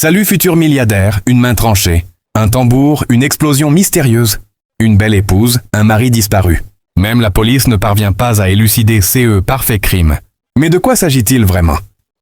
Salut futur milliardaire, une main tranchée. Un tambour, une explosion mystérieuse. Une belle épouse, un mari disparu. Même la police ne parvient pas à élucider ce parfait crime. Mais de quoi s'agit-il vraiment?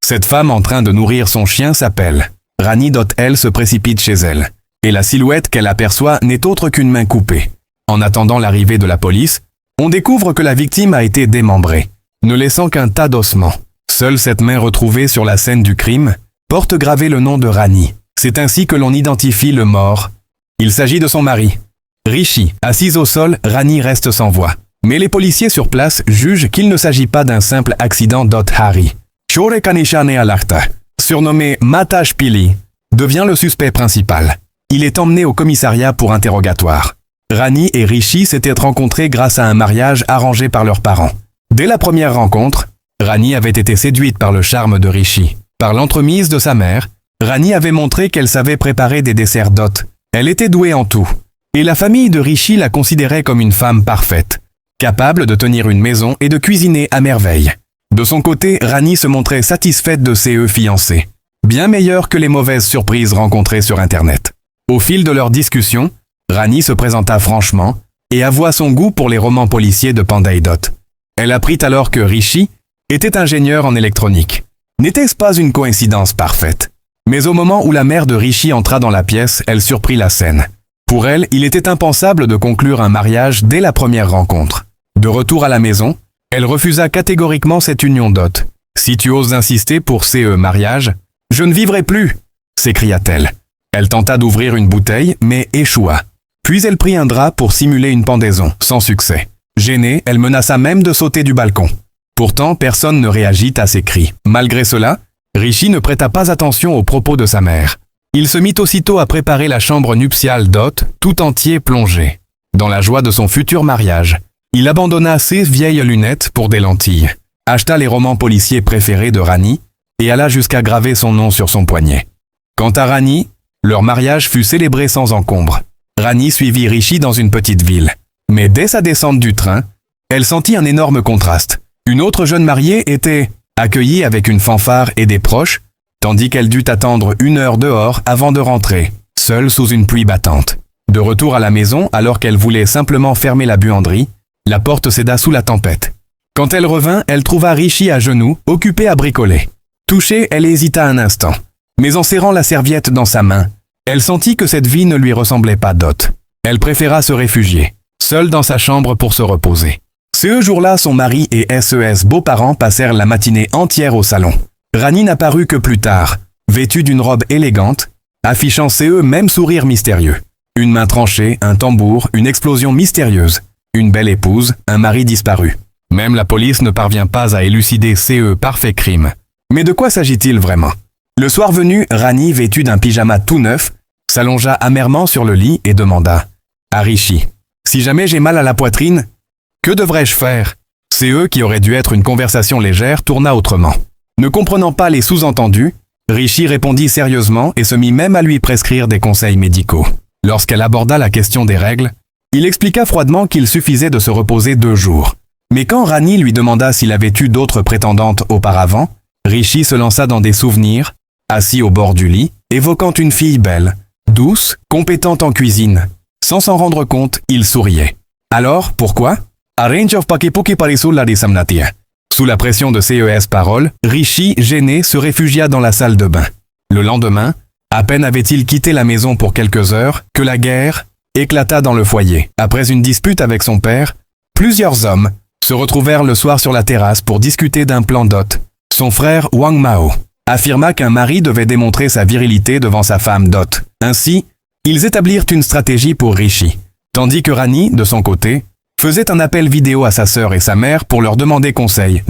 Cette femme en train de nourrir son chien s'appelle Rani. Elle se précipite chez elle. Et la silhouette qu'elle aperçoit n'est autre qu'une main coupée. En attendant l'arrivée de la police, on découvre que la victime a été démembrée, ne laissant qu'un tas d'ossements. Seule cette main retrouvée sur la scène du crime porte gravé le nom de Rani. C'est ainsi que l'on identifie le mort. Il s'agit de son mari. Rishi, assise au sol, Rani reste sans voix. Mais les policiers sur place jugent qu'il ne s'agit pas d'un simple accident. Hari, Chore Kanishane Alakta, surnommé Matash Pili, devient le suspect principal. Il est emmené au commissariat pour interrogatoire. Rani et Rishi s'étaient rencontrés grâce à un mariage arrangé par leurs parents. Dès la première rencontre, Rani avait été séduite par le charme de Rishi. Par l'entremise de sa mère, Rani avait montré qu'elle savait préparer des desserts d'hôtes. Elle était douée en tout. Et la famille de Rishi la considérait comme une femme parfaite, capable de tenir une maison et de cuisiner à merveille. De son côté, Rani se montrait satisfaite de ses fiancés, bien meilleure que les mauvaises surprises rencontrées sur Internet. Au fil de leur discussion, Rani se présenta franchement et avoua son goût pour les romans policiers de Pandaydot. Elle apprit alors que Rishi était ingénieur en électronique. N'était-ce pas une coïncidence parfaite? Mais au moment où la mère de Rishi entra dans la pièce, elle surprit la scène. Pour elle, il était impensable de conclure un mariage dès la première rencontre. De retour à la maison, elle refusa catégoriquement cette union d'hôtes. « Si tu oses insister pour ce mariage, je ne vivrai plus !» s'écria-t-elle. Elle tenta d'ouvrir une bouteille, mais échoua. Puis elle prit un drap pour simuler une pendaison, sans succès. Gênée, elle menaça même de sauter du balcon. Pourtant, personne ne réagit à ses cris. Malgré cela, Rishi ne prêta pas attention aux propos de sa mère. Il se mit aussitôt à préparer la chambre nuptiale d'hôtes, tout entier plongé. Dans la joie de son futur mariage, il abandonna ses vieilles lunettes pour des lentilles, acheta les romans policiers préférés de Rani et alla jusqu'à graver son nom sur son poignet. Quant à Rani, leur mariage fut célébré sans encombre. Rani suivit Rishi dans une petite ville. Mais dès sa descente du train, elle sentit un énorme contraste. Une autre jeune mariée était accueillie avec une fanfare et des proches, tandis qu'elle dut attendre 1 heure dehors avant de rentrer, seule sous une pluie battante. De retour à la maison, alors qu'elle voulait simplement fermer la buanderie, la porte céda sous la tempête. Quand elle revint, elle trouva Rishi à genoux, occupé à bricoler. Touchée, elle hésita un instant. Mais en serrant la serviette dans sa main, elle sentit que cette vie ne lui ressemblait pas d'hôte. Elle préféra se réfugier, seule dans sa chambre pour se reposer. Ce jour-là, son mari et ses beaux-parents passèrent la matinée entière au salon. Rani n'apparut que plus tard, vêtue d'une robe élégante, affichant ses mêmes sourires mystérieux. Une main tranchée, un tambour, une explosion mystérieuse. Une belle épouse, un mari disparu. Même la police ne parvient pas à élucider ce parfait crime. Mais de quoi s'agit-il vraiment? Le soir venu, Rani, vêtue d'un pyjama tout neuf, s'allongea amèrement sur le lit et demanda à Rishi « Si jamais j'ai mal à la poitrine, que devrais-je faire ?» Qui aurait dû être une conversation légère tourna autrement. Ne comprenant pas les sous-entendus, Rishi répondit sérieusement et se mit même à lui prescrire des conseils médicaux. Lorsqu'elle aborda la question des règles, il expliqua froidement qu'il suffisait de se reposer 2 jours. Mais quand Rani lui demanda s'il avait eu d'autres prétendantes auparavant, Rishi se lança dans des souvenirs, assis au bord du lit, évoquant une fille belle, douce, compétente en cuisine. Sans s'en rendre compte, il souriait. Alors, pourquoi? Sous la pression de ses paroles, Rishi, gêné, se réfugia dans la salle de bain. Le lendemain, à peine avait-il quitté la maison pour quelques heures que la guerre éclata dans le foyer. Après une dispute avec son père, plusieurs hommes se retrouvèrent le soir sur la terrasse pour discuter d'un plan d'hôte. Son frère Wang Mao affirma qu'un mari devait démontrer sa virilité devant sa femme d'hôte. Ainsi, ils établirent une stratégie pour Rishi, tandis que Rani, de son côté, faisait un appel vidéo à sa sœur et sa mère pour leur demander conseil.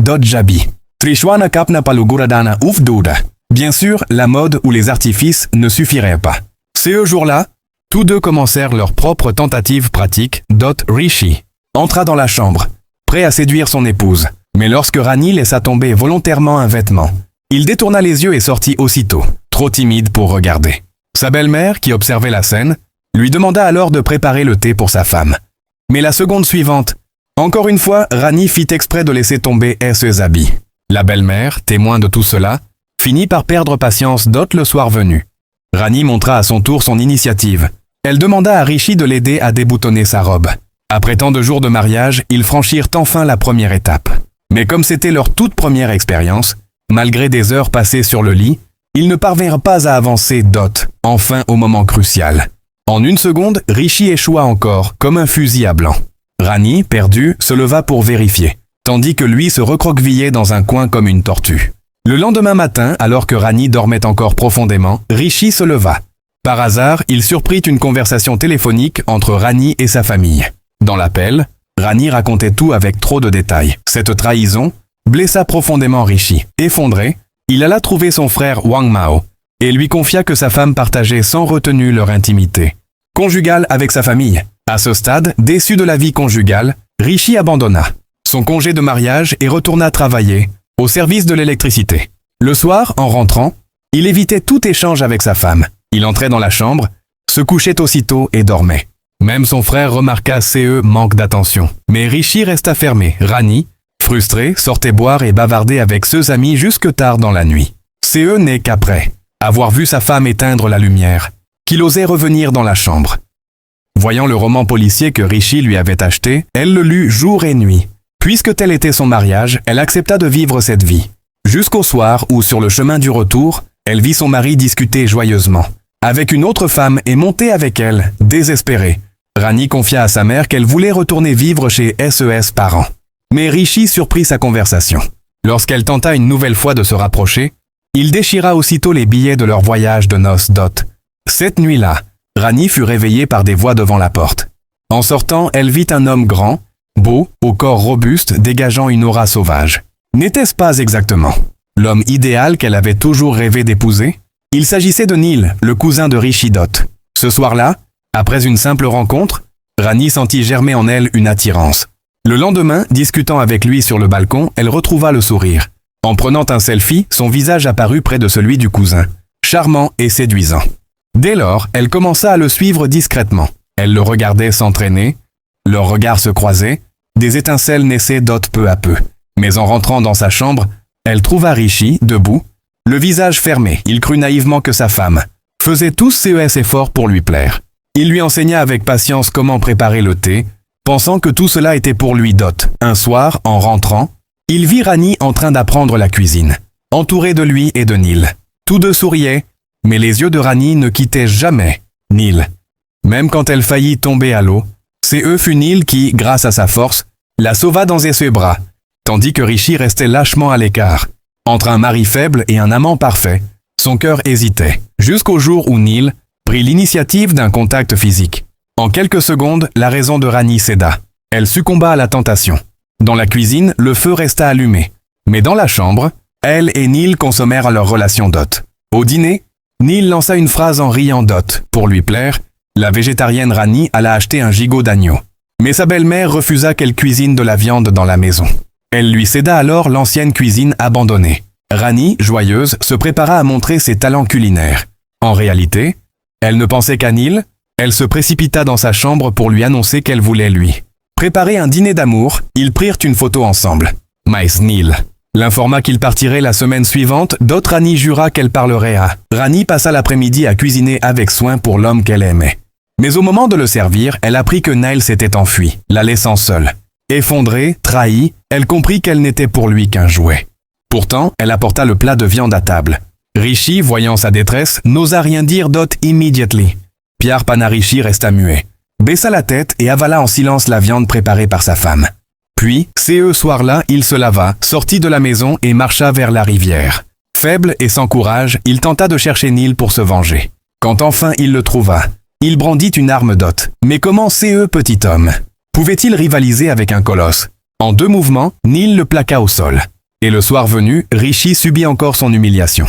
Bien sûr, la mode ou les artifices ne suffiraient pas. Ce jour-là, tous deux commencèrent leur propre tentative pratique. Rishi entra dans la chambre, prêt à séduire son épouse. Mais lorsque Rani laissa tomber volontairement un vêtement, il détourna les yeux et sortit aussitôt, trop timide pour regarder. Sa belle-mère, qui observait la scène, lui demanda alors de préparer le thé pour sa femme. Mais la seconde suivante, encore une fois, Rani fit exprès de laisser tomber ses habits. La belle-mère, témoin de tout cela, finit par perdre patience le soir venu. Rani montra à son tour son initiative. Elle demanda à Rishi de l'aider à déboutonner sa robe. Après tant de jours de mariage, ils franchirent enfin la première étape. Mais comme c'était leur toute première expérience, malgré des heures passées sur le lit, ils ne parvinrent pas à avancer enfin au moment crucial. En une seconde, Rishi échoua encore, comme un fusil à blanc. Rani, perdue, se leva pour vérifier, tandis que lui se recroquevillait dans un coin comme une tortue. Le lendemain matin, alors que Rani dormait encore profondément, Rishi se leva. Par hasard, il surprit une conversation téléphonique entre Rani et sa famille. Dans l'appel, Rani racontait tout avec trop de détails. Cette trahison blessa profondément Rishi. Effondré, il alla trouver son frère Wang Mao et lui confia que sa femme partageait sans retenue leur intimité conjugale avec sa famille. À ce stade, déçu de la vie conjugale, Rishi abandonna son congé de mariage et retourna travailler au service de l'électricité. Le soir, en rentrant, il évitait tout échange avec sa femme. Il entrait dans la chambre, se couchait aussitôt et dormait. Même son frère remarqua manque d'attention. Mais Rishi resta fermé. Rani, frustré, sortait boire et bavarder avec ses amis jusque tard dans la nuit. N'est qu'après avoir vu sa femme éteindre la lumière, qu'il osait revenir dans la chambre. Voyant le roman policier que Rishi lui avait acheté, elle le lut jour et nuit. Puisque tel était son mariage, elle accepta de vivre cette vie. Jusqu'au soir où, sur le chemin du retour, elle vit son mari discuter joyeusement avec une autre femme et monter avec elle, désespérée. Rani confia à sa mère qu'elle voulait retourner vivre chez ses parents. Mais Rishi surprit sa conversation. Lorsqu'elle tenta une nouvelle fois de se rapprocher, il déchira aussitôt les billets de leur voyage de noces. Cette nuit-là, Rani fut réveillée par des voix devant la porte. En sortant, elle vit un homme grand, beau, au corps robuste, dégageant une aura sauvage. N'était-ce pas exactement l'homme idéal qu'elle avait toujours rêvé d'épouser? Il s'agissait de Neil, le cousin de Rishi. Ce soir-là, après une simple rencontre, Rani sentit germer en elle une attirance. Le lendemain, discutant avec lui sur le balcon, elle retrouva le sourire. En prenant un selfie, son visage apparut près de celui du cousin, charmant et séduisant. Dès lors, elle commença à le suivre discrètement. Elle le regardait s'entraîner, leurs regards se croisaient, des étincelles naissaient peu à peu. Mais en rentrant dans sa chambre, elle trouva Rishi, debout, le visage fermé. Il crut naïvement que sa femme faisait tous ses efforts pour lui plaire. Il lui enseigna avec patience comment préparer le thé, pensant que tout cela était pour lui. Un soir, en rentrant, il vit Rani en train d'apprendre la cuisine, entouré de lui et de Neil. Tous deux souriaient, mais les yeux de Rani ne quittaient jamais Neil. Même quand elle faillit tomber à l'eau, fut Neil qui, grâce à sa force, la sauva dans ses bras, tandis que Rishi restait lâchement à l'écart. Entre un mari faible et un amant parfait, son cœur hésitait, jusqu'au jour où Neil prit l'initiative d'un contact physique. En quelques secondes, la raison de Rani céda. Elle succomba à la tentation. Dans la cuisine, le feu resta allumé. Mais dans la chambre, elle et Neil consommèrent leur relation. Au dîner, Neil lança une phrase en riant. Pour lui plaire, la végétarienne Rani alla acheter un gigot d'agneau. Mais sa belle-mère refusa qu'elle cuisine de la viande dans la maison. Elle lui céda alors l'ancienne cuisine abandonnée. Rani, joyeuse, se prépara à montrer ses talents culinaires. En réalité, elle ne pensait qu'à Neil. Elle se précipita dans sa chambre pour lui annoncer qu'elle voulait lui préparer un dîner d'amour. Ils prirent une photo ensemble. Mais Neil l'informa qu'il partirait la semaine suivante. Rani jura qu'elle parlerait à. Rani passa l'après-midi à cuisiner avec soin pour l'homme qu'elle aimait. Mais au moment de le servir, elle apprit que Neil s'était enfui, la laissant seule. Effondrée, trahie, elle comprit qu'elle n'était pour lui qu'un jouet. Pourtant, elle apporta le plat de viande à table. Rishi, voyant sa détresse, n'osa rien dire immediately. Pierre Panarishi resta muet, baissa la tête et avala en silence la viande préparée par sa femme. Puis, soir-là, il se lava, sortit de la maison et marcha vers la rivière. Faible et sans courage, il tenta de chercher Neil pour se venger. Quand enfin il le trouva, il brandit une arme. Mais comment petit homme pouvait-il rivaliser avec un colosse? En 2 mouvements, Neil le plaqua au sol. Et le soir venu, Rishi subit encore son humiliation.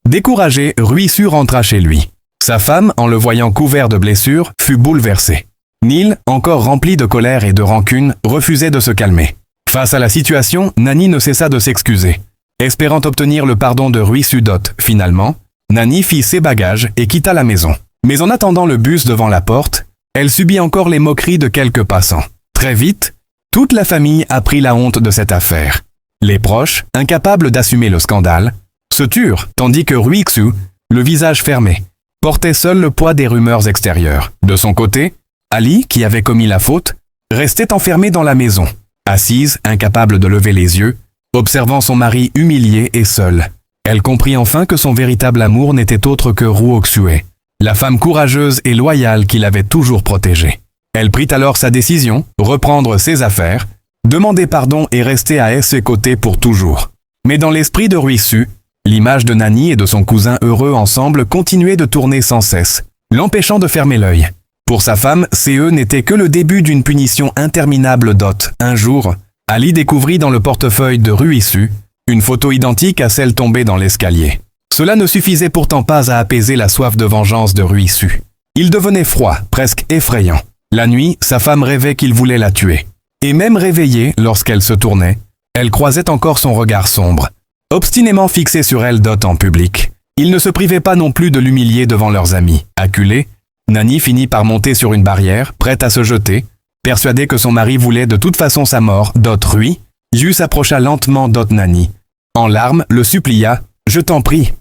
Découragé, Ruissu rentra chez lui. Sa femme, en le voyant couvert de blessures, fut bouleversée. Neil, encore rempli de colère et de rancune, refusait de se calmer. Face à la situation, Nani ne cessa de s'excuser, espérant obtenir le pardon de Ruissu. Finalement, Nani fit ses bagages et quitta la maison. Mais en attendant le bus devant la porte, elle subit encore les moqueries de quelques passants. Très vite, toute la famille apprit la honte de cette affaire. Les proches, incapables d'assumer le scandale, se turent, tandis que Ruissu, le visage fermé, portait seul le poids des rumeurs extérieures. De son côté, Ali, qui avait commis la faute, restait enfermée dans la maison, assise, incapable de lever les yeux, observant son mari humilié et seul. Elle comprit enfin que son véritable amour n'était autre que Ruoxue, la femme courageuse et loyale qui l'avait toujours protégée. Elle prit alors sa décision, reprendre ses affaires, demander pardon et rester à ses côtés pour toujours. Mais dans l'esprit de Ruissu, l'image de Nani et de son cousin heureux ensemble continuait de tourner sans cesse, l'empêchant de fermer l'œil. Pour sa femme, CE n'était que le début d'une punition interminable d'Ot. Un jour, Ali découvrit dans le portefeuille de Ruissu une photo identique à celle tombée dans l'escalier. Cela ne suffisait pourtant pas à apaiser la soif de vengeance de Ruissu. Il devenait froid, presque effrayant. La nuit, sa femme rêvait qu'il voulait la tuer. Et même réveillée, lorsqu'elle se tournait, elle croisait encore son regard sombre, obstinément fixé sur elle Dot en public. Il ne se privait pas non plus de l'humilier devant leurs amis. Acculée, Nani finit par monter sur une barrière, prête à se jeter, persuadée que son mari voulait de toute façon sa mort. Dot Rui, Yu s'approcha lentement Dot Nani. En larmes, le supplia « Je t'en prie,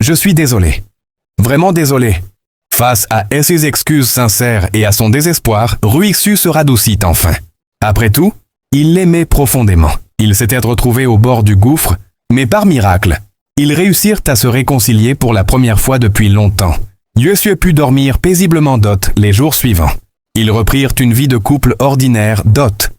je suis désolé. Vraiment désolé. » Face à ses excuses sincères et à son désespoir, Ruixu se radoucit enfin. Après tout, il l'aimait profondément. Ils s'étaient retrouvés au bord du gouffre, mais par miracle, ils réussirent à se réconcilier pour la première fois depuis longtemps. Yuesue put dormir paisiblement Dot les jours suivants. Ils reprirent une vie de couple ordinaire Dot.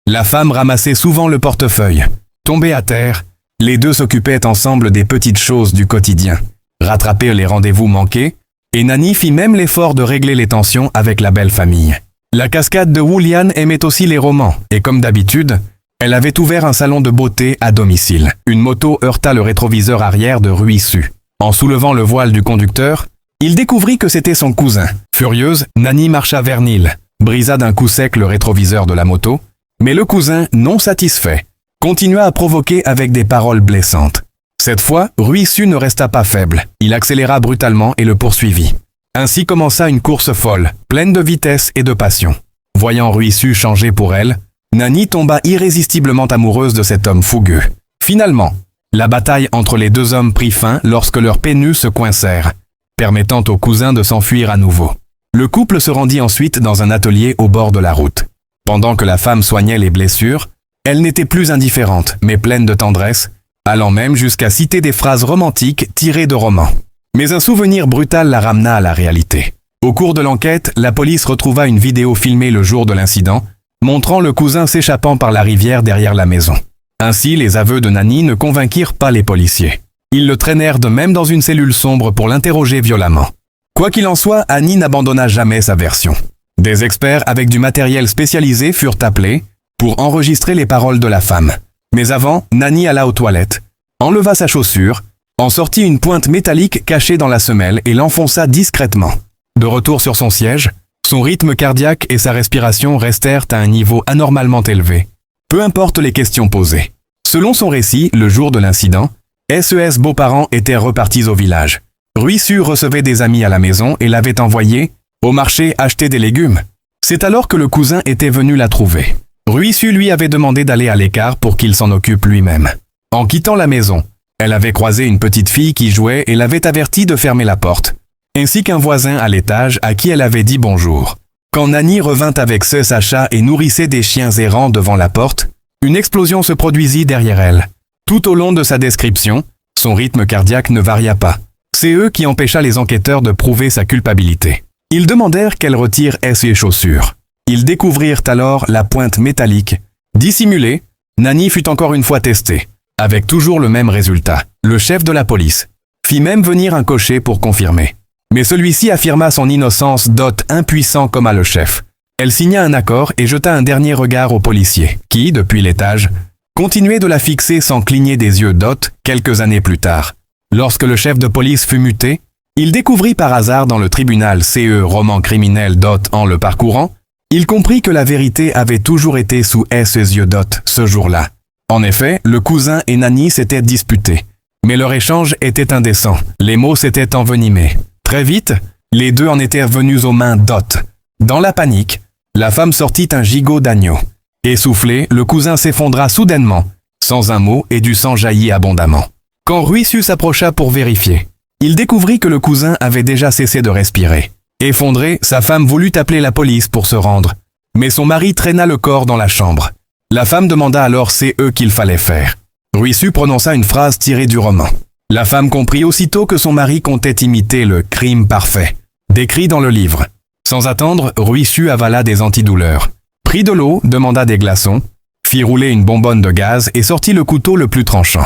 La femme ramassait souvent le portefeuille. Tombée à terre, les deux s'occupaient ensemble des petites choses du quotidien, rattraper les rendez-vous manqués, et Nani fit même l'effort de régler les tensions avec la belle famille. La cascade de Wulian aimait aussi les romans, et comme d'habitude, elle avait ouvert un salon de beauté à domicile. Une moto heurta le rétroviseur arrière de Ruissu. En soulevant le voile du conducteur, il découvrit que c'était son cousin. Furieuse, Nani marcha vers Neil, brisa d'un coup sec le rétroviseur de la moto, mais le cousin, non satisfait, continua à provoquer avec des paroles blessantes. Cette fois, Ruissu ne resta pas faible. Il accéléra brutalement et le poursuivit. Ainsi commença une course folle, pleine de vitesse et de passion. Voyant Ruissu changer pour elle, Nani tomba irrésistiblement amoureuse de cet homme fougueux. Finalement, la bataille entre les deux hommes prit fin lorsque leurs pénus se coincèrent, permettant au cousin de s'enfuir à nouveau. Le couple se rendit ensuite dans un atelier au bord de la route. Pendant que la femme soignait les blessures, elle n'était plus indifférente, mais pleine de tendresse, allant même jusqu'à citer des phrases romantiques tirées de romans. Mais un souvenir brutal la ramena à la réalité. Au cours de l'enquête, la police retrouva une vidéo filmée le jour de l'incident, montrant le cousin s'échappant par la rivière derrière la maison. Ainsi, les aveux de Nani ne convainquirent pas les policiers. Ils le traînèrent de même dans une cellule sombre pour l'interroger violemment. Quoi qu'il en soit, Annie n'abandonna jamais sa version. Des experts avec du matériel spécialisé furent appelés pour enregistrer les paroles de la femme. Mais avant, Nani alla aux toilettes, enleva sa chaussure, en sortit une pointe métallique cachée dans la semelle et l'enfonça discrètement. De retour sur son siège, son rythme cardiaque et sa respiration restèrent à un niveau anormalement élevé, peu importe les questions posées. Selon son récit, le jour de l'incident, SES beaux-parents étaient repartis au village. Ruissu recevait des amis à la maison et l'avait envoyé au marché acheter des légumes. C'est alors que le cousin était venu la trouver. Ruissu lui avait demandé d'aller à l'écart pour qu'il s'en occupe lui-même. En quittant la maison, elle avait croisé une petite fille qui jouait et l'avait avertie de fermer la porte, ainsi qu'un voisin à l'étage à qui elle avait dit bonjour. Quand Nani revint avec ses sachats et nourrissait des chiens errants devant la porte, une explosion se produisit derrière elle. Tout au long de sa description, son rythme cardiaque ne varia pas. C'est eux qui empêcha les enquêteurs de prouver sa culpabilité. Ils demandèrent qu'elle retire ses chaussures. Ils découvrirent alors la pointe métallique. Dissimulée, Nani fut encore une fois testée, avec toujours le même résultat. Le chef de la police fit même venir un cocher pour confirmer. Mais celui-ci affirma son innocence Dot impuissant comme à le chef. Elle signa un accord et jeta un dernier regard au policier, qui, depuis l'étage, continuait de la fixer sans cligner des yeux Dot quelques années plus tard. Lorsque le chef de police fut muté, il découvrit par hasard dans le tribunal CE roman criminel Dot en le parcourant, il comprit que la vérité avait toujours été sous ses yeux Dot ce jour-là. En effet, le cousin et Nani s'étaient disputés. Mais leur échange était indécent. Les mots s'étaient envenimés. Très vite, les deux en étaient venus aux mains Dot. Dans la panique, la femme sortit un gigot d'agneau. Essoufflé, le cousin s'effondra soudainement, sans un mot et du sang jaillit abondamment. Quand Ruissu s'approcha pour vérifier, il découvrit que le cousin avait déjà cessé de respirer. Effondrée, sa femme voulut appeler la police pour se rendre. Mais son mari traîna le corps dans la chambre. La femme demanda alors c'est eux qu'il fallait faire. Ruissu prononça une phrase tirée du roman. La femme comprit aussitôt que son mari comptait imiter le crime parfait, décrit dans le livre. Sans attendre, Ruissu avala des antidouleurs. Prit de l'eau, demanda des glaçons, fit rouler une bonbonne de gaz et sortit le couteau le plus tranchant.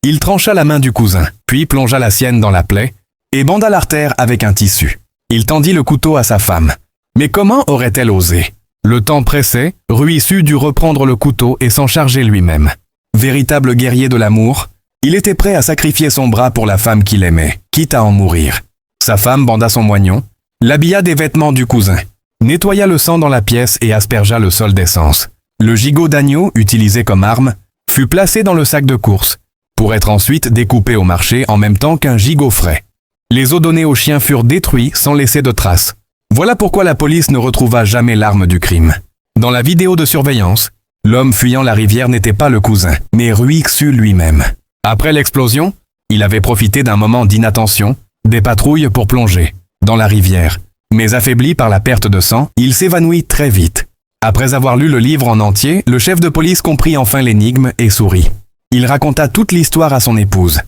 Il trancha la main du cousin, puis plongea la sienne dans la plaie et banda l'artère avec un tissu. Il tendit le couteau à sa femme. Mais comment aurait-elle osé? Le temps pressait, Ruissu dut reprendre le couteau et s'en charger lui-même. Véritable guerrier de l'amour, il était prêt à sacrifier son bras pour la femme qu'il aimait, quitte à en mourir. Sa femme banda son moignon, l'habilla des vêtements du cousin, nettoya le sang dans la pièce et aspergea le sol d'essence. Le gigot d'agneau, utilisé comme arme, fut placé dans le sac de course, pour être ensuite découpé au marché en même temps qu'un gigot frais. Les os donnés aux chiens furent détruits sans laisser de traces. Voilà pourquoi la police ne retrouva jamais l'arme du crime. Dans la vidéo de surveillance, l'homme fuyant la rivière n'était pas le cousin, mais Ruissu lui-même. Après l'explosion, il avait profité d'un moment d'inattention, des patrouilles pour plonger dans la rivière. Mais affaibli par la perte de sang, il s'évanouit très vite. Après avoir lu le livre en entier, le chef de police comprit enfin l'énigme et sourit. Il raconta toute l'histoire à son épouse.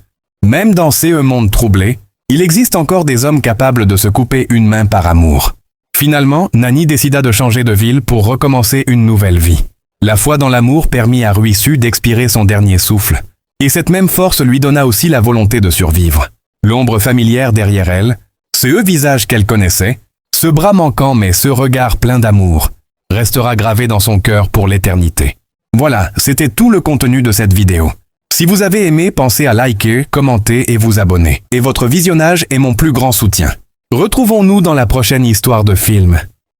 Même dans ce monde troublé, il existe encore des hommes capables de se couper une main par amour. Finalement, Nanny décida de changer de ville pour recommencer une nouvelle vie. La foi dans l'amour permit à Ruissu d'expirer son dernier souffle. Et cette même force lui donna aussi la volonté de survivre. L'ombre familière derrière elle, ce visage qu'elle connaissait, ce bras manquant mais ce regard plein d'amour, restera gravé dans son cœur pour l'éternité. Voilà, c'était tout le contenu de cette vidéo. Si vous avez aimé, pensez à liker, commenter et vous abonner. Et votre visionnage est mon plus grand soutien. Retrouvons-nous dans la prochaine histoire de film.